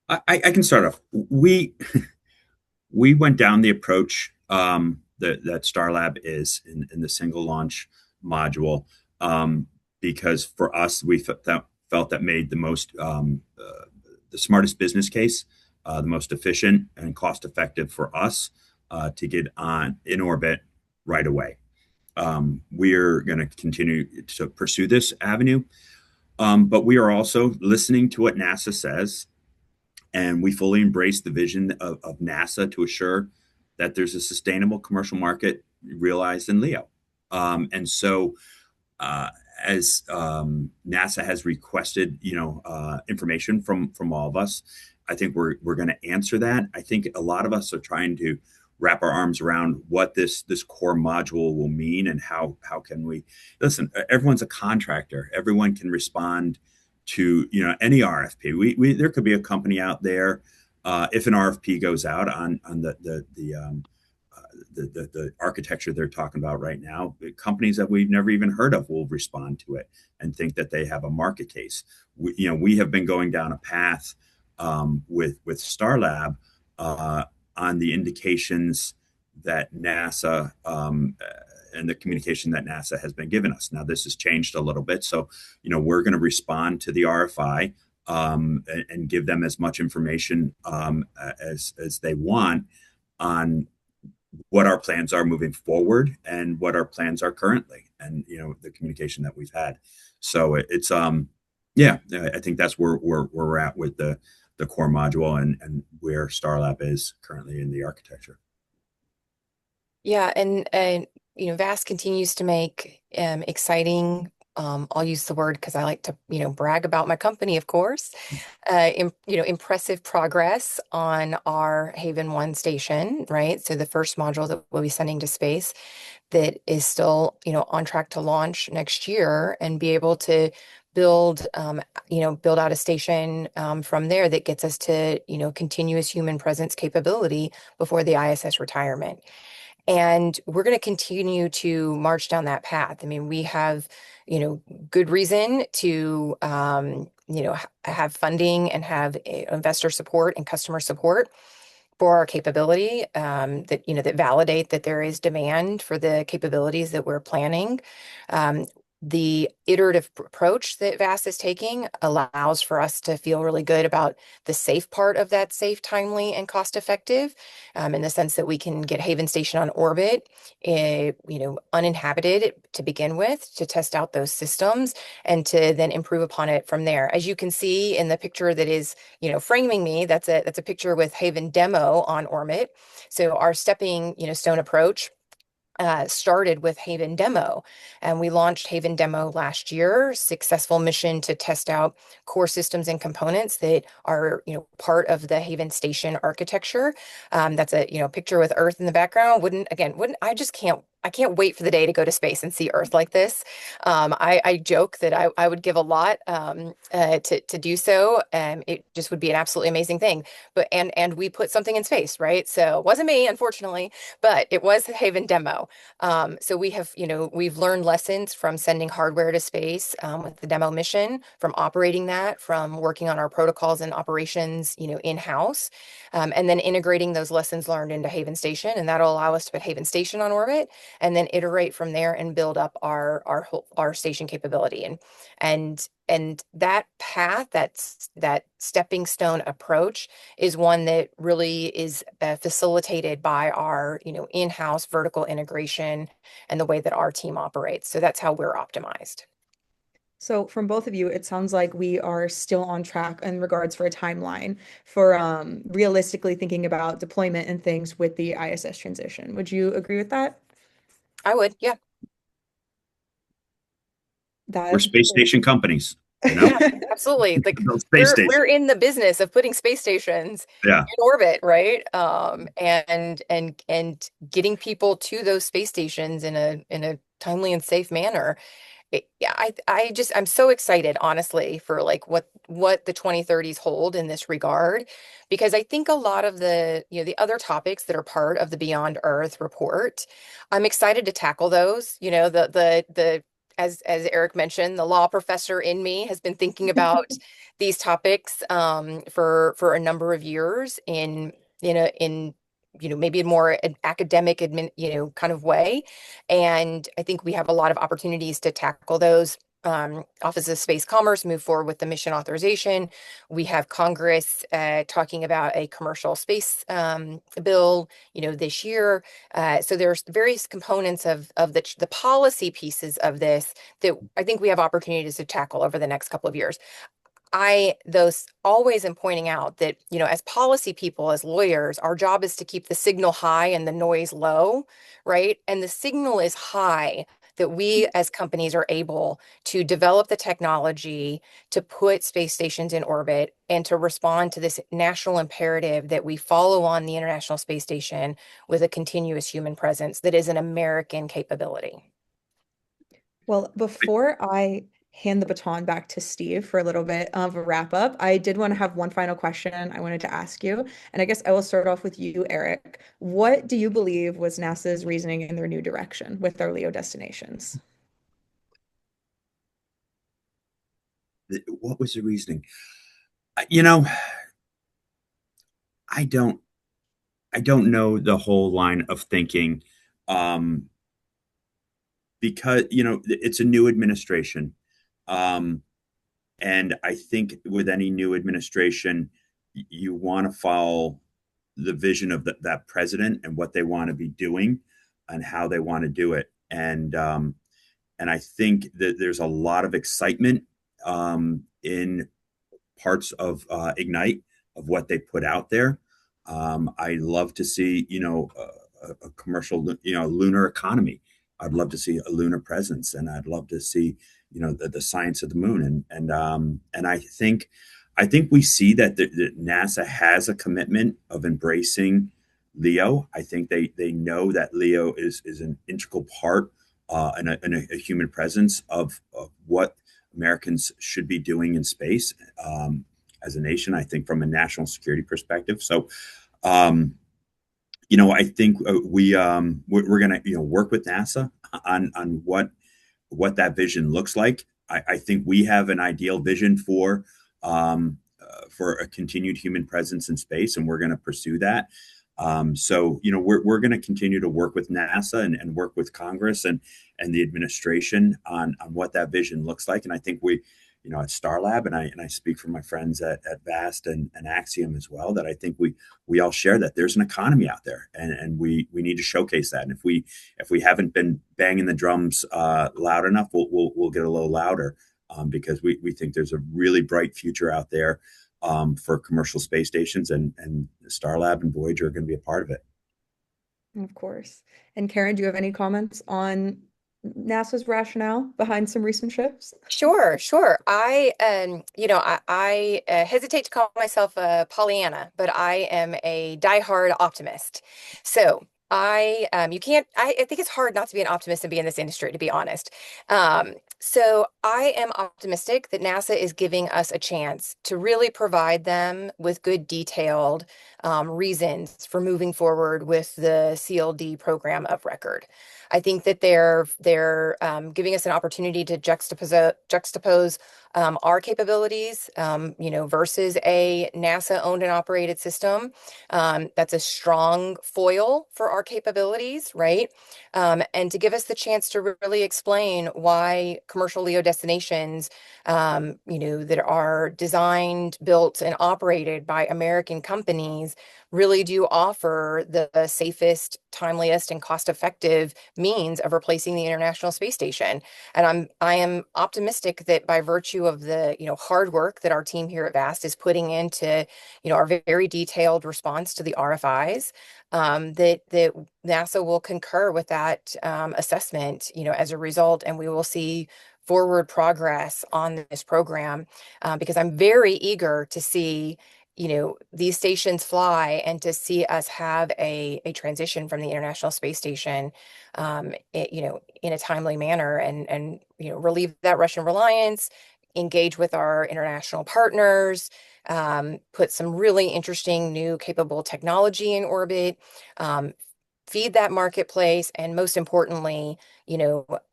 I can start off. We went down the approach that Starlab is in the single launch module because for us, we felt that made the smartest business case, the most efficient and cost effective for us to get in orbit right away. We're going to continue to pursue this avenue, but we are also listening to what NASA says, and we fully embrace the vision of NASA to assure that there's a sustainable commercial market realized in LEO. And so as NASA has requested, information from all of us, I think we're going to answer that. I think a lot of us are trying to wrap our arms around what this core module will mean, and how can we listen. Everyone's a contractor. Everyone can respond to any RFP. There could be a company out there, if an RFP goes out on the architecture they're talking about right now, the companies that we've never even heard of will respond to it and think that they have a market case. We have been going down a path with Starlab on the indications that NASA and the communication that NASA has been giving us. Now, this has changed a little bit. So, we're going to respond to the RFI and give them as much information as they want on what our plans are moving forward and what our plans are currently, and the communication that we've had. So it's yeah, I think that's where we're at with the core module and where Starlab is currently in the architecture. Yeah, and VAST continues to make exciting. I'll use the word because I like to brag about my company, of course. Impressive progress on our Haven 1 station, right? So the first module that we'll be sending to space that is still on track to launch next year, and be able to build out a station from there that gets us to continuous human presence capability before the ISS retirement. And we're going to continue to march down that path. I mean, we have, good reason to, have funding and have investor support and customer support for our capability, that validate that there is demand for the capabilities that we're planning. The iterative approach that VAST is taking allows for us to feel really good about the safe part of that, safe, timely, and cost effective, in the sense that we can get Haven Station on orbit, uninhabited to begin with, to test out those systems and to then improve upon it from there. As you can see in the picture that is, framing me, that's a picture with Haven Demo on orbit. So our stepping, stone approach started with Haven Demo, and we launched Haven Demo last year. Successful mission to test out core systems and components that are part of the Haven Station architecture. That's a picture with Earth in the background. Wouldn't I can't wait for the day to go to space and see Earth like this. I joke that I would give a lot to do so. It just would be an absolutely amazing thing. But and we put something in space, right? So it wasn't me, unfortunately, but it was the Haven Demo. So we've learned lessons from sending hardware to space with the demo mission, from operating that, from working on our protocols and operations, in-house, and then integrating those lessons learned into Haven Station, and that'll allow us to put Haven Station on orbit, and then iterate from there and build up our station capability. And that path, that stepping stone approach, is one that really is facilitated by our in-house vertical integration and the way that our team operates. So that's how we're optimized. So from both of you, it sounds like we are still on track in regards for a timeline for realistically thinking about deployment and things with the ISS transition. Would you agree with that? I would, yeah. We're space station companies, Yeah, absolutely. Like we're in the business of putting space stations in orbit, right? And getting people to those space stations in a timely and safe manner. I'm so excited, honestly, for like what the 2030s hold in this regard, because I think a lot of the the other topics that are part of the Beyond Earth report, I'm excited to tackle those. The as Eric mentioned, the law professor in me has been thinking about these topics for a number of years in maybe a more academic kind of way. And I think we have a lot of opportunities to tackle those. Office of Space Commerce move forward with the mission authorization. We have Congress talking about a commercial space bill, this year. So there's various components of the policy pieces of this that I think we have opportunities to tackle over the next couple of years. Those always am pointing out that, as policy people, as lawyers, our job is to keep the signal high and the noise low, right? And the signal is high that we as companies are able to develop the technology to put space stations in orbit and to respond to this national imperative that we follow on the International Space Station with a continuous human presence that is an American capability. Well, before I hand the baton back to Steve for a little bit of a wrap up, I did want to have one final question I wanted to ask you. And I guess I will start off with you, Eric. What do you believe was NASA's reasoning in their new direction with their LEO destinations? What was the reasoning? I don't I don't know the whole line of thinking, um, because it's a new administration, um, and I think with any new administration, you want to follow the vision of that president and what they want to be doing and how they want to do it. And I think that there's a lot of excitement in parts of Ignite of what they put out there. I love to see, a commercial, lunar economy. I'd love to see a lunar presence, and I'd love to see, the science of the moon. And I think we see that NASA has a commitment of embracing Leo. I think they know that Leo is an integral part and a human presence of what Americans should be doing in space as a nation. I think from a national security perspective. So, I think we're going to work with NASA on what that vision looks like. I think we have an ideal vision for a continued human presence in space, and we're going to pursue that. So, we're going to continue to work with NASA and work with Congress and the administration on what that vision looks like. And I think we, at Starlab, and I speak for my friends at VAST and Axiom as well, that I think we all share that there's an economy out there, and we need to showcase that. And if we haven't been banging the drums loud enough, we'll get a little louder, because we think there's a really bright future out there for commercial space stations, and Starlab and Voyager are going to be a part of it. Of course. And Karen, do you have any comments on NASA's rationale behind some recent shifts? Sure, sure. I hesitate to call myself a Pollyanna, but I am a diehard optimist. So you can't, I think it's hard not to be an optimist and be in this industry, to be honest. So I am optimistic that NASA is giving us a chance to really provide them with good detailed reasons for moving forward with the CLD program of record. I think that they're giving us an opportunity to juxtapose our capabilities, versus a NASA owned and operated system. That's a strong foil for our capabilities, right? And to give us the chance to really explain why commercial LEO destinations, that are designed, built, and operated by American companies really do offer the safest, timeliest, and cost-effective means of replacing the International Space Station. And I am optimistic that by virtue of the hard work that our team here at VAST is putting into our very detailed response to the RFIs, that NASA will concur with that assessment as a result, and we will see forward progress on this program, because I'm very eager to see these stations fly and to see us have a transition from the International Space Station, in a timely manner, and relieve that Russian reliance, engage with our international partners, put some really interesting new capable technology in orbit, feed that marketplace, and most importantly,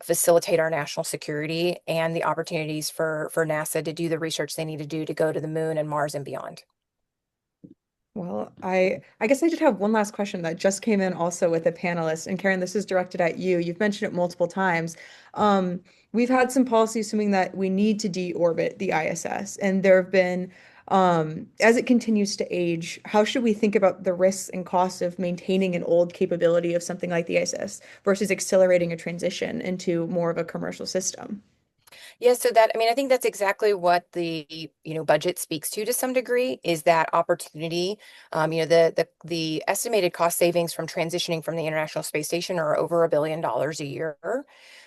facilitate our national security and the opportunities for NASA to do the research they need to do to go to the moon and Mars and beyond. Well, I guess I just have one last question that just came in also with a panelist. And Karen, this is directed at you. You've mentioned it multiple times. We've had some policy assuming that we need to deorbit the ISS, and there have been, as it continues to age, how should we think about the risks and costs of maintaining an old capability of something like the ISS versus accelerating a transition into more of a commercial system? Yeah, so I think that's exactly what the budget speaks to some degree, is that opportunity. The estimated cost savings from transitioning from the International Space Station are over $1 billion a year,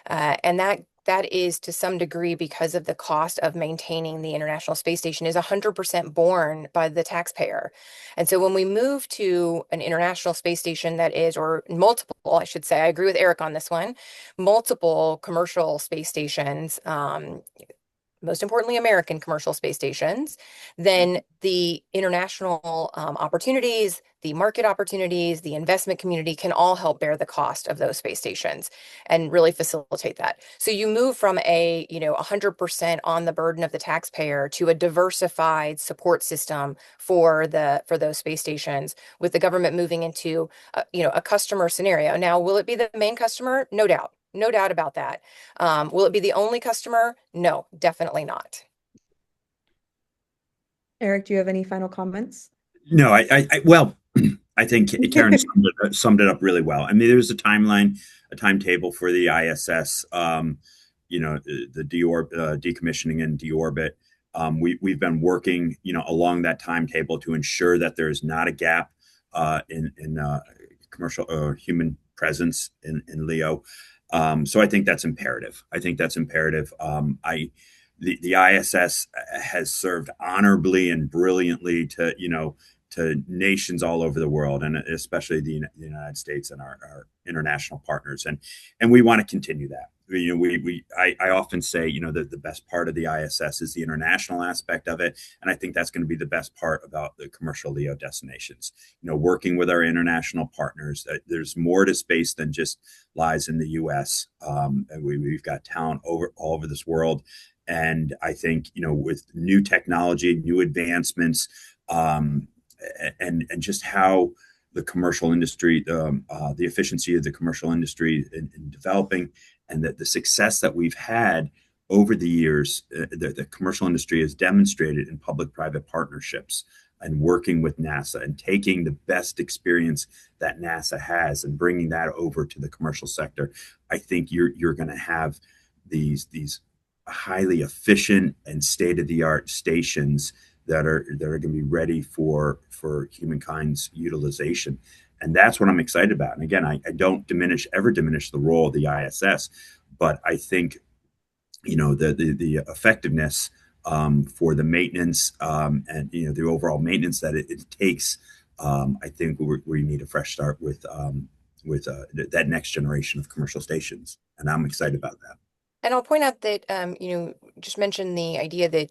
and that is to some degree because of the cost of maintaining the International Space Station is 100% borne by the taxpayer. And so when we move to an International Space Station that is, or multiple, I should say, I agree with Eric on this one, multiple commercial space stations, most importantly, American commercial space stations, then the international opportunities, the market opportunities, the investment community can all help bear the cost of those space stations and really facilitate that. So you move from a, 100% on the burden of the taxpayer to a diversified support system for those space stations, with the government moving into a customer scenario. Now, will it be the main customer? No doubt. No doubt about that. Will it be the only customer? No, definitely not. Eric, do you have any final comments? No, well, I think Karen summed it up really well. I mean, there's a timeline, a timetable for the ISS, the decommissioning and deorbit. We've been working, along that timetable to ensure that there is not a gap in commercial or human presence in LEO. So I think that's imperative. The ISS has served honorably and brilliantly to nations all over the world, and especially the United States and our international partners, and we want to continue that. I often say, that the best part of the ISS is the international aspect of it, and I think that's going to be the best part about the commercial LEO destinations. Working with our international partners, there's more to space than just lies in the U.S. And we've got talent all over this world, and I think with new technology, new advancements, and just how the commercial industry, the efficiency of the commercial industry in developing, and that the success that we've had over the years, the commercial industry has demonstrated in public-private partnerships and working with NASA and taking the best experience that NASA has and bringing that over to the commercial sector. I think you're going to have these highly efficient and state-of-the-art stations that are going to be ready for humankind's utilization. And that's what I'm excited about. And again, I don't ever diminish the role of the ISS, but I think, the effectiveness for the maintenance and, the overall maintenance that it takes, I think we need a fresh start with that next generation of commercial stations. And I'm excited about that. And I'll point out that, just mentioned the idea that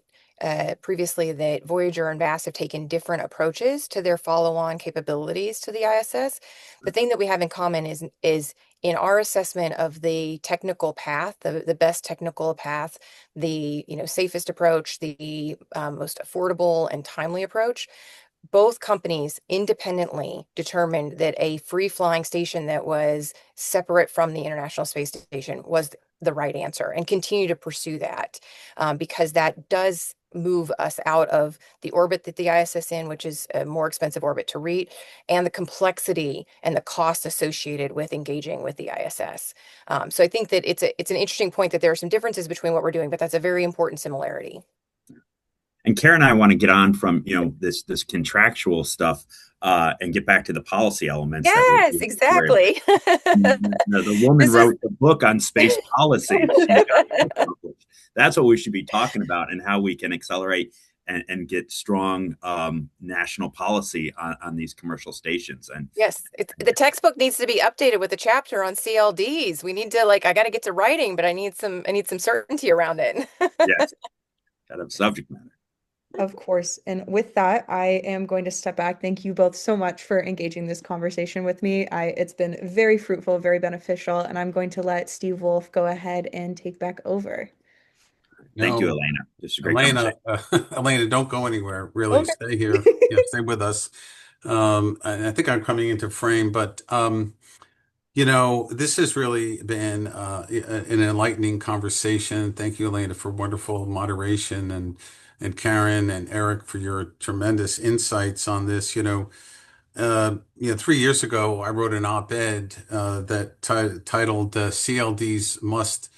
previously that Voyager and VAST have taken different approaches to their follow-on capabilities to the ISS. The thing that we have in common is in our assessment of the technical path, the best technical path, the safest approach, the most affordable and timely approach. Both companies independently determined that a free-flying station that was separate from the International Space Station was the right answer, and continue to pursue that because that does move us out of the orbit that the ISS in, which is a more expensive orbit to reach, and the complexity and the cost associated with engaging with the ISS. So I think that it's an interesting point that there are some differences between what we're doing, but that's a very important similarity. And Karen and I want to get on from this contractual stuff and get back to the policy elements. Yes, exactly. The woman wrote the book on space policy. That's what we should be talking about, and how we can accelerate and get strong national policy on these commercial stations. And yes, the textbook needs to be updated with a chapter on CLDs. We need to I got to get to writing, but I need some certainty around it. Yes, kind of subject matter. Of course. And with that, I am going to step back. Thank you both so much for engaging this conversation with me. It's been very fruitful, very beneficial, and I'm going to let Steve Wolf go ahead and take back over. Thank you, Elena. This is a great Elena, don't go anywhere. Really, Okay. stay here. Stay with us. I think I'm coming into frame, but this has really been an enlightening conversation. Thank you, Elena, for wonderful moderation, and Karen and Eric for your tremendous insights on this. 3 years ago, I wrote an op-ed that titled "CLDs Must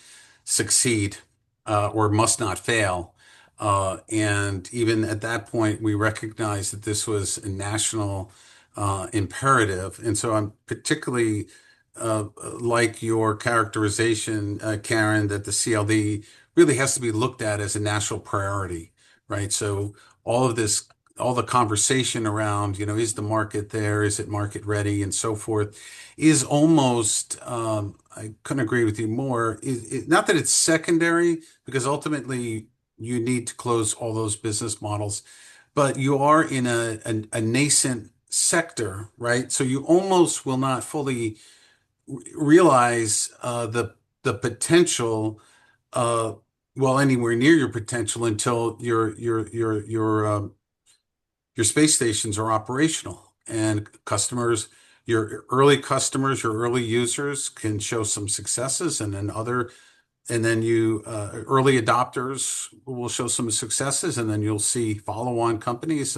Succeed or Must Not Fail." And even at that point, we recognized that this was a national imperative. And so I'm particularly like your characterization, Karen, that the CLD really has to be looked at as a national priority, right? So all the conversation around, is the market there? Is it market ready? And so forth is almost, I couldn't agree with you more. Not that it's secondary, because ultimately you need to close all those business models, but you are in a nascent sector, right? So you almost will not fully realize the potential, uh, well, anywhere near your potential until your space stations are operational and customers, your early customers, your early users can show some successes, and then you early adopters will show some successes, and then you'll see follow-on companies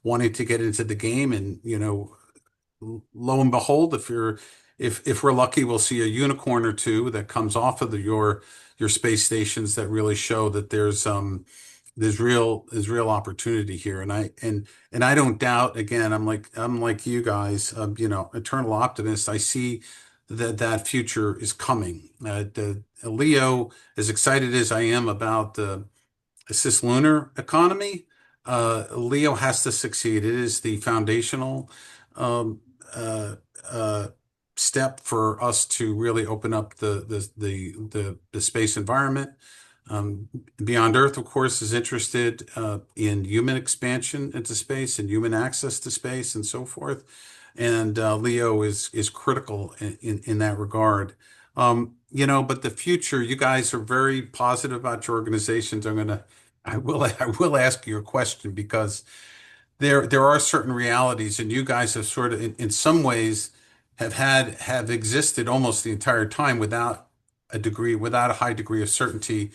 wanting to get into the game, and lo and behold, if we're lucky, we'll see a unicorn or two that comes off of your space stations that really show that there's real opportunity here. And I don't doubt, again, I'm like you guys, eternal optimist. I see that future is coming. Leo, as excited as I am about the cislunar economy, Leo has to succeed. It is the foundational um, uh, uh, step for us to really open up the space environment. Um, Beyond Earth, of course, is interested in human expansion into space and human access to space and so forth. And Leo is critical in that regard. But the future, you guys are very positive about your organizations. I will ask you a question, because there are certain realities, and you guys have sort of, in some ways, have existed almost the entire time without a high degree of certainty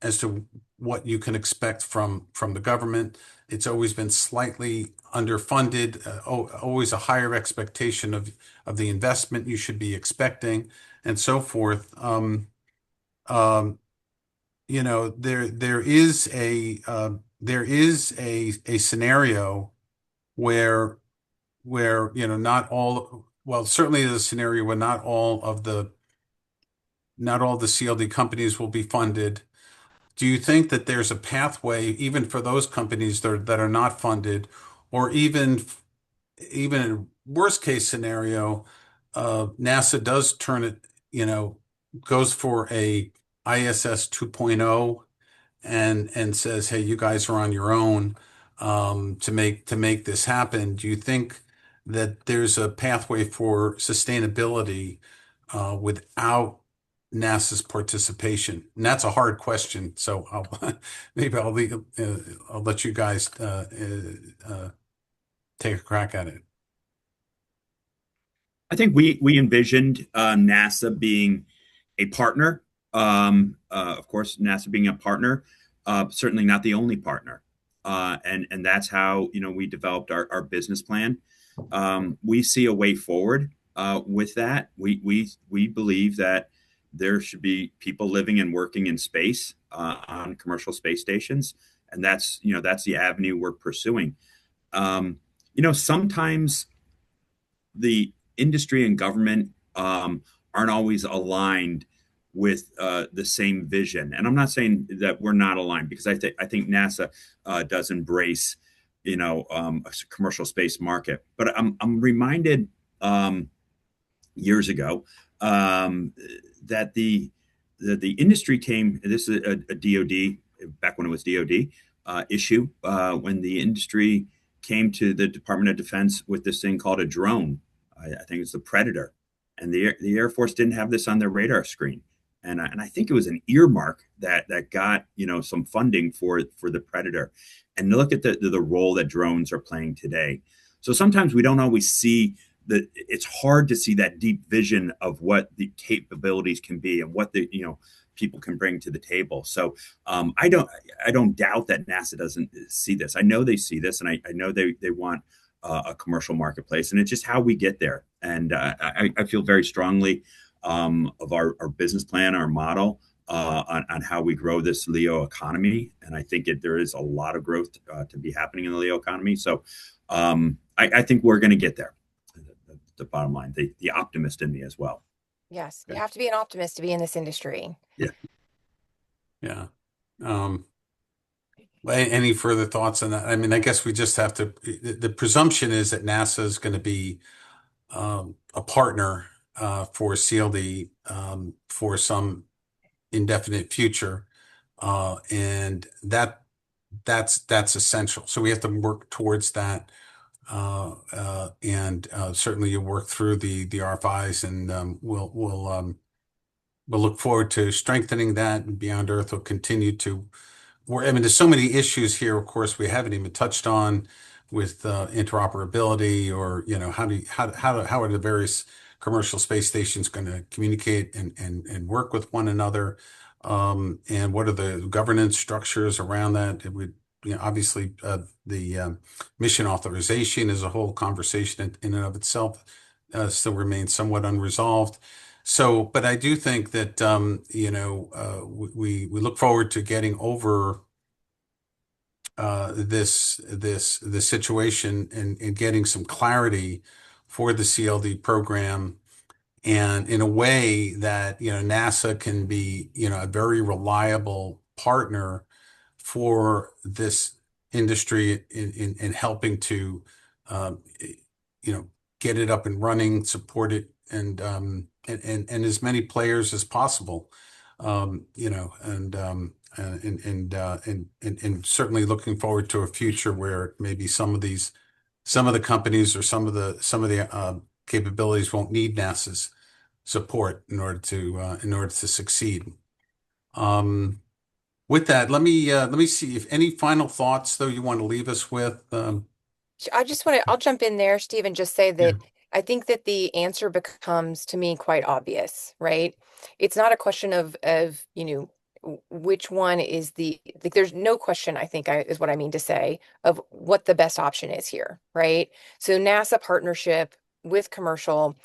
as to what you can expect from the government. It's always been slightly underfunded, always a higher expectation of the investment you should be expecting, and so forth. Um, there is a scenario where not all, well, certainly there's a scenario where not all the CLD companies will be funded. Do you think that there's a pathway even for those companies that are not funded, or even in worst case scenario, NASA does turn it, goes for a ISS 2.0, and says, "Hey, you guys are on your own to make this happen." Do you think that there's a pathway for sustainability without NASA's participation? And that's a hard question, so maybe I'll let you guys take a crack at it. I think we envisioned NASA being a partner. Of course, NASA being a partner, certainly not the only partner. And that's how we developed our business plan. We see a way forward with that. We believe that there should be people living and working in space on commercial space stations, and that's the avenue we're pursuing. Sometimes the industry and government aren't always aligned with the same vision. And I'm not saying that we're not aligned, because I think NASA does embrace, a commercial space market. But I'm reminded years ago that the industry came. This is a DoD, back when it was DoD issue, when the industry came to the Department of Defense with this thing called a drone. I think it's the Predator, and the Air Force didn't have this on their radar screen, and I think it was an earmark that got some funding for the Predator, and look at the role that drones are playing today. So sometimes we don't always see that. It's hard to see that deep vision of what the capabilities can be and what the people can bring to the table. So I don't doubt that NASA doesn't see this. I know they see this, and I know they want a commercial marketplace, and it's just how we get there. And I feel very strongly of our business plan, our model on how we grow this LEO economy. And I think there is a lot of growth to be happening in the LEO economy. So I think we're going to get there. The bottom line, the optimist in me as well. Yes, you have to be an optimist to be in this industry. Yeah. Yeah. Any further thoughts on that? I mean, I guess we just have to. The presumption is that NASA is going to be a partner for CLD for some indefinite future. And that's essential. So we have to work towards that. And certainly you work through the RFIs, and we'll look forward to strengthening that. And Beyond Earth will continue to. I mean, there's so many issues here, of course, we haven't even touched on with interoperability, or how are the various commercial space stations going to communicate and work with one another, and what are the governance structures around that? It would, obviously, the mission authorization is a whole conversation in and of itself, still remains somewhat unresolved. So, but I do think that we look forward to getting over this situation, and getting some clarity for the CLD program, and in a way that NASA can be a very reliable partner for this industry in helping to um, get it up and running, support it, and as many players as possible. And certainly looking forward to a future where maybe some of the companies, or some of the capabilities won't need NASA's support in order to succeed. With that, let me see if any final thoughts though you want to leave us with. I'll jump in there, Steve, and just say Yeah. that I think that the answer becomes to me quite obvious, right? It's not a question of which one is like, there's no question, I think is what I mean to say, of what the best option is here, right? So NASA partnership with commercial,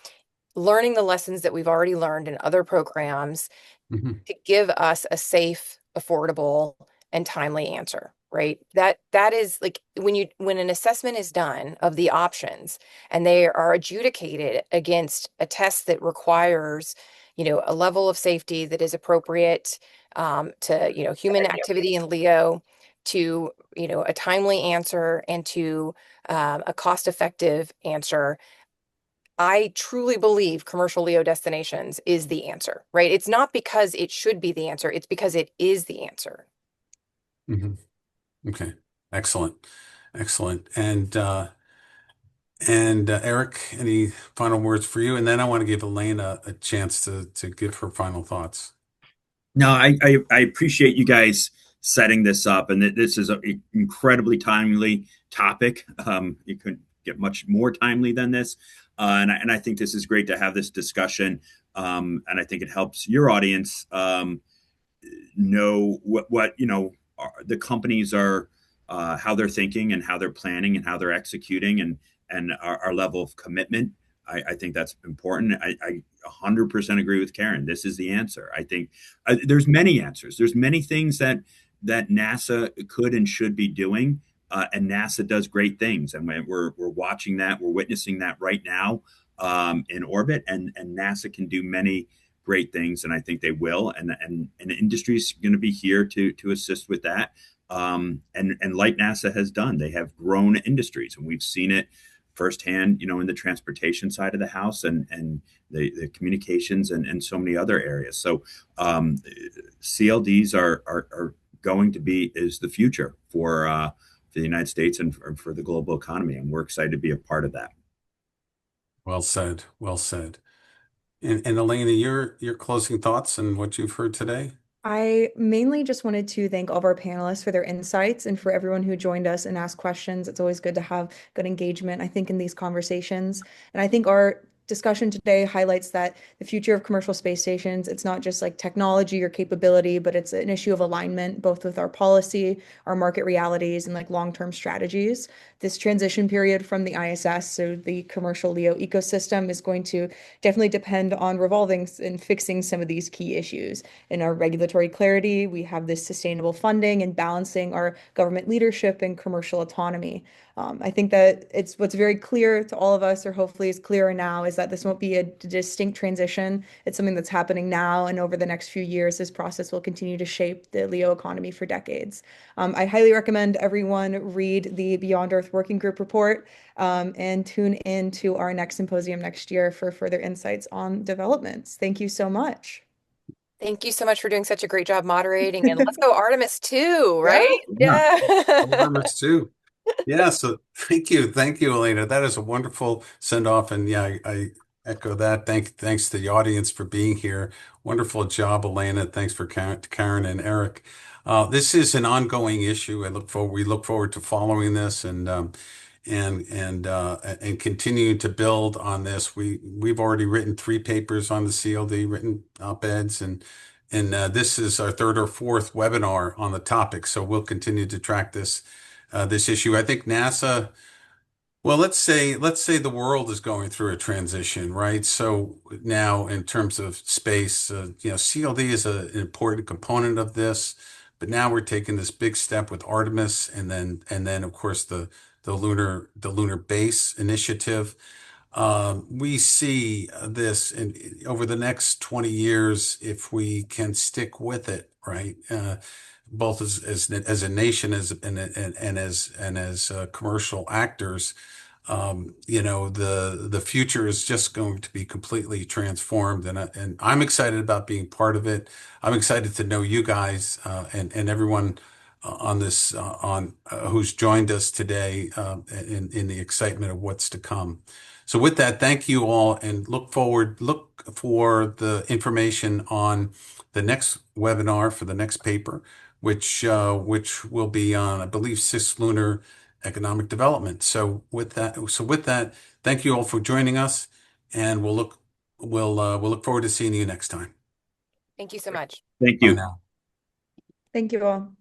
learning the lessons that we've already learned in other programs Mhm. to give us a safe, affordable, and timely answer, right? That is like when an assessment is done of the options and they are adjudicated against a test that requires, a level of safety that is appropriate to, human activity in LEO, to, a timely answer, and to a cost-effective answer. I truly believe commercial LEO destinations is the answer, right? It's not because it should be the answer, it's because it is the answer. Mhm. Okay. Excellent. Excellent. And Eric, any final words for you? And then I want to give Elaine a chance to give her final thoughts. No, I appreciate you guys setting this up, and this is an incredibly timely topic. It couldn't get much more timely than this, and I think this is great to have this discussion. And I think it helps your audience know what the companies are, how they're thinking and how they're planning and how they're executing, and our level of commitment. I think that's important. I 100% agree with Karen. This is the answer. I think there's many answers. There's many things that NASA could and should be doing, and NASA does great things, and we're watching that. We're witnessing that right now in orbit, and NASA can do many great things, and I think they will. And the industry is going to be here to assist with that. And like NASA has done, they have grown industries, and we've seen it firsthand, in the transportation side of the house, and the communications, and so many other areas. So CLDs are going to be is the future for the United States and for the global economy, and we're excited to be a part of that. Well said. Well said. And Elena, your closing thoughts and what you've heard today? I mainly just wanted to thank all of our panelists for their insights and for everyone who joined us and asked questions. It's always good to have good engagement, I think, in these conversations. And I think our discussion today highlights that the future of commercial space stations, it's not just like technology or capability, but it's an issue of alignment, both with our policy, our market realities, and like long-term strategies. This transition period from the ISS, so the commercial LEO ecosystem, is going to definitely depend on revolving and fixing some of these key issues in our regulatory clarity. We have this sustainable funding and balancing our government leadership and commercial autonomy. I think that it's what's very clear to all of us, or hopefully is clearer now, is that this won't be a distinct transition. It's something that's happening now, and over the next few years, this process will continue to shape the LEO economy for decades. I highly recommend everyone read the Beyond Earth Working Group report, and tune in to our next symposium next year for further insights on developments. Thank you so much. Thank you so much for doing such a great job moderating, and let's go Artemis too, right? Yeah. Yeah. Artemis too. Yeah, so thank you, Elena. That is a wonderful send off, and yeah, I echo that. Thanks to the audience for being here. Wonderful job, Elena. Thanks for Karen and Eric. This is an ongoing issue. We look forward to following this and continuing to build on this. We've already written 3 papers on the CLD, written op-eds, and this is our third or fourth webinar on the topic. So we'll continue to track this issue. I think NASA, well, let's say the world is going through a transition, right? So now in terms of space, CLD is an important component of this, but now we're taking this big step with Artemis and then of course the lunar base initiative. We see this over the next 20 years if we can stick with it, right? Both as a nation and as commercial actors, the future is just going to be completely transformed, and I'm excited about being part of it. I'm excited to know you guys and everyone on this on who's joined us today in the excitement of what's to come. So with that, thank you all, and look for the information on the next webinar for the next paper, which will be on, I believe, cislunar economic development. So with that, thank you all for joining us, and we'll look forward to seeing you next time. Thank you so much. Thank Bye you. now. Thank you all.